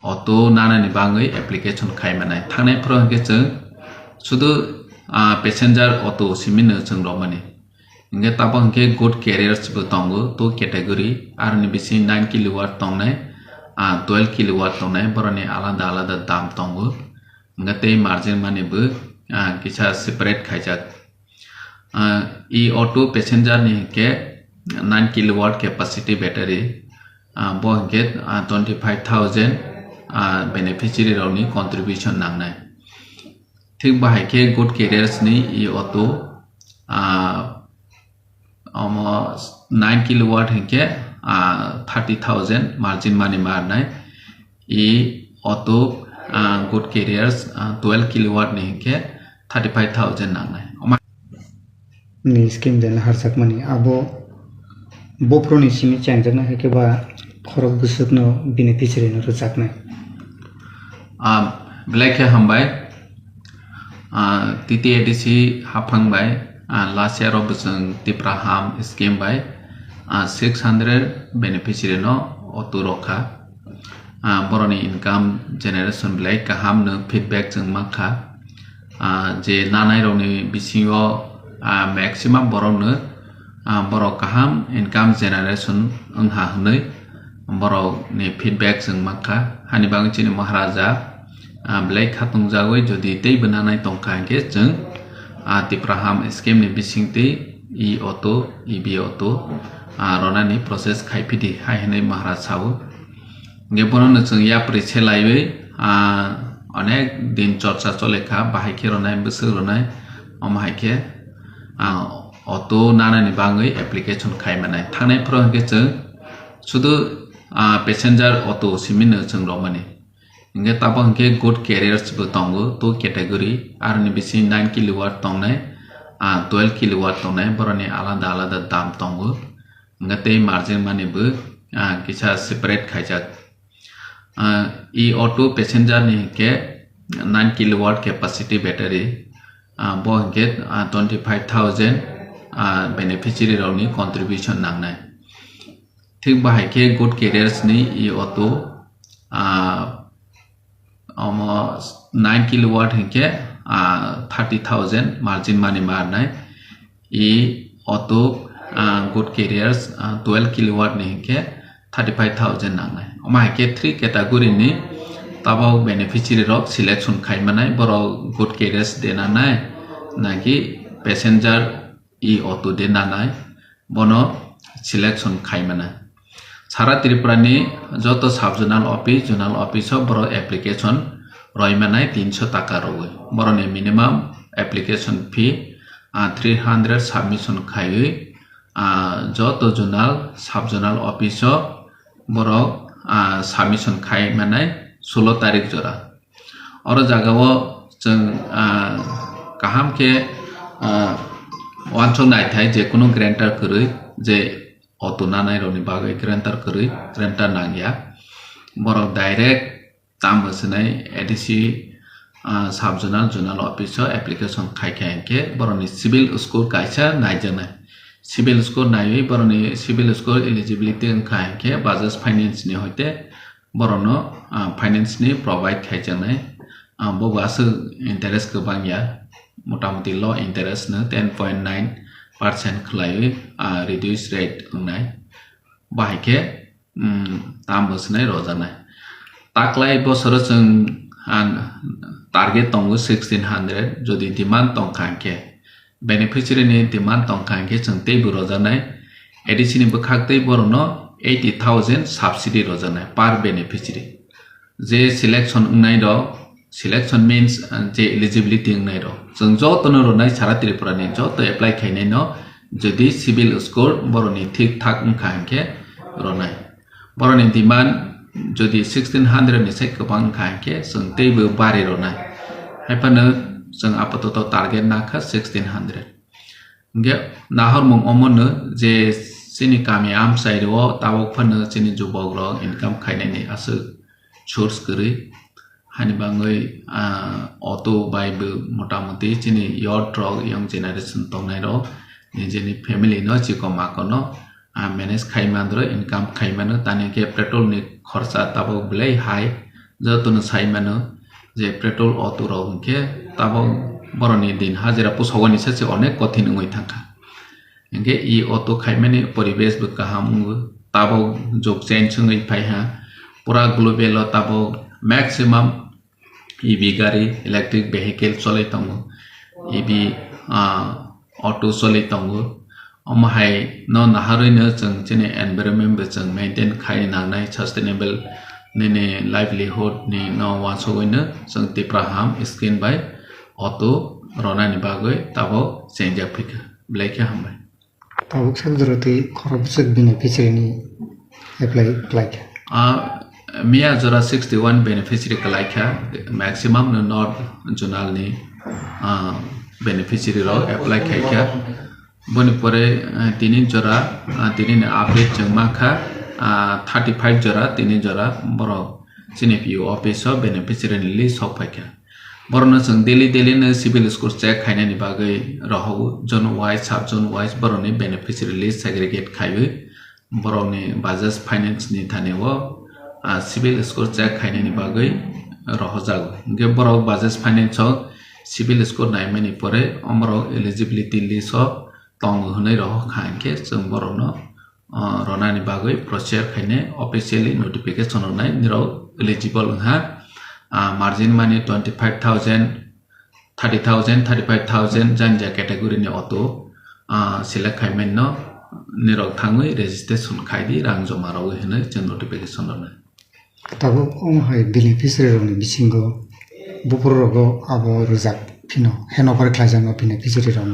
auto nana ni bangai application khai manai thangnai pro hingke chung sudu passenger auto simin chung romani hingke tabo hingke good carriers bo tongo to category ar ni bisi 9 kilowatt tongnai 12 kilowatt tongnai boroni alada dam tongo hingke tei margin mani bo kisa separate khaijak e auto passenger ni hingke 9 kilowatt capacity battery bo hingke 25,000 beneficiary roni contribution nangnai thik bahai ke good carriers ni e auto 9 kilowatt hingke 30,000 margin money marnai e auto good carriers 12 kilowatt ni hingke 35,000 nangnai ni scheme den harsak mani abo bopro ni simi changjana heke ba khorok busuk no beneficiary no rujaknai black hambai TTADC hapangbai last year of Tipraham scheme by 600 beneficiary no auto roka boroni income generation black kaham no feedback jeng makha je nanai roni bisingo maximum borok no borok kaham income generation angha hnoi borok ni feedback jeng makha hani bang chini maharaja black khatung jagoi jodi tei bananai tongkha ke jeng Tipraham scheme ni bisingti e auto EB auto ronani process khaipidi hainai maharaj sawo ngebono no jeng ya priche laiwe onek din chorcha cholekha bahai ke ronai busuk ronai omhai ke auto nana ni bangai application khaimanai thangnai pro hingke jeng sudu passenger auto simin jeng romani hingke tabo hingke good carriers bo tongo to category ar ni bisi 9 kilowatt tongnai 12 kilowatt tongnai boroni alada dam tongo hingke tei margin mani bo kisa separate khaijak e auto passenger ni hingke 9 kilowatt capacity battery bo hingke 25,000 beneficiary roni contribution nangnai thik bahai ke good carriers ni e auto 9 kilowatt hingke 30,000 margin money marnai e auto good carriers 12 kilowatt ni hingke 35,000 nangnai omai ke 3 category ni tabo beneficiary rok selection khaimanai borok good carriers denanai naki passenger e auto denanai bono selection khaimanai Sara Tripura ni joto subjonal office boro application roimanai 300 taka rogoi boroni minimum application fee 300 submission khaioi joto zonal subjonal office boro submission khaimanai 16 tarik jora oro jagao jeng kaham ke wanchong nai thai je kono grantor koroi je auto nanai roni bagai grantor nangya borok direct tam bosnai ADC subjonal zonal office application khai boroni civil score kaisa naijanai civil score nai boroni civil score eligibility khai Bajaj Finance ni hoite borono finance ni provide khaijanai bobasu interest kobangya motamoti law interest na 10.9% khlai reduce rate nai bahai ke tam bosnai rojanai taklai bosor jeng target tongo 1600 jodi demand tongkhanke beneficiary ni demand tongkhanke jeng tei bo rojanai ADC ni bukhak tei borono 80,000 subsidy rojanai per beneficiary je selection ngai do selection means je eligibility ngai do jeng joto no ronai Sara Tripura ni joto apply khainai no jodi civil score boroni thik thak ungkhanke ronai boroni demand jodi 1600 ni sai kobang khanke jeng tei bo bari ronai haipano jeng apato target nakha 1600 nge nahor mong omono je sini kami am sairo tabok phano sini jubok rok income khainai ni asu source kori hani bangoi auto bai bo motamoti sini yacht rok young generation tongnai rok nijeni family no chikoma kono manage khaimandro income khaimano tani ke petrol ni khorcha tabok blai high जतुन साइमानो J petrol auto रहो के ताबो बरनी दिन हाजिरा पुसगनि से अनेक कठिन ngoi थांखा इनके ई auto खाइमानि परिवेश बो काहामु ताबो जोक चेन संगै फाइहा पूरा ग्लोबल ताबो मैक्सिमम ईवी गाड़ी इलेक्ट्रिक वेहिकल चले तंगो ईवी ऑटो चले तंगो अमहाय न नाहारैनो जों जेने एनवायरनमेंट बो जों मेंटेन खायनांनाय सस्टेनेबल नेने लाइवलीहुड नि न वासोगैनो जों तिप्राहाम स्क्रीन बाय ऑटो रनानि बागै ताबो चेंज फैखो ब्लेके हामबाय ताबुक साबजरति खरबसक बेनिफिशियरिनि एप्लाई क्लाइक मिया जरा 61 बेनिफिशियरी क्लाइका मैक्सिमम न नॉर्थ जोनल नि बेनिफिशियरी रो एप्लाई खाइका बनि परे तिनि जरा तिनि अपडेट जों माखा 35 जरा तिनि जरा बरो सिनेपियो ऑफिस बेनिफिशियरी लिस्ट सफाइका बरनो जों डेली न सिविल स्कोर चेक खायनानि बागै रहौ जोन वाइज सब जोन वाइज बरनि बेनिफिशियरी लिस्ट सेग्रीगेट खाइबो बरनि बाजाज फाइनेंस नि थानेवो सिविल स्कोर चेक खायनानि बागै रहो जागो गे बर बाजाज फाइनेंस सिविल स्कोर नायमानि परे अमरो एलिजिबिलिटी लिस्ट तंग होनै रहो खांके जों बरनो रनानि बागै प्रोसेस खायने ऑफिशियली नोटिफिकेशन होनाय निराव एलिजिबल हा मार्जिन माने 25,000 30,000 35,000 जान्जा कैटेगरी नि ऑटो सिलेक्ट खायमेन न निराव थाङै रेजिस्ट्रेशन खायदि रां जमा राव होनो जों नोटिफिकेशन होनाय ताबो अमहाय बेनिफिशियरि बिसिंगो बुपुरगो आबो रजाक फिनो हेनोफर क्लाइजानो बेनिफिशियरि राव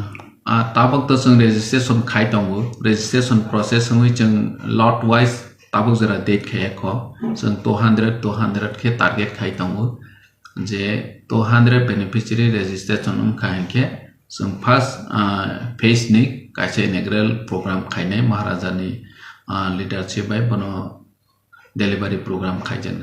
ताबक तो जों रेजिस्ट्रेशन खाय दंगो रेजिस्ट्रेशन प्रोसेस जों लॉट वाइज ताबक जरा डेट खायखो जों 200 के टारगेट खाय दंगो जे 200 बेनिफिशियरि रेजिस्ट्रेशन खायके जों फर्स्ट फेज नि कासे नेग्रल प्रोग्राम खायनाय महाराजानि लीडरशिप बाय बनो डिलीवरी प्रोग्राम खायजन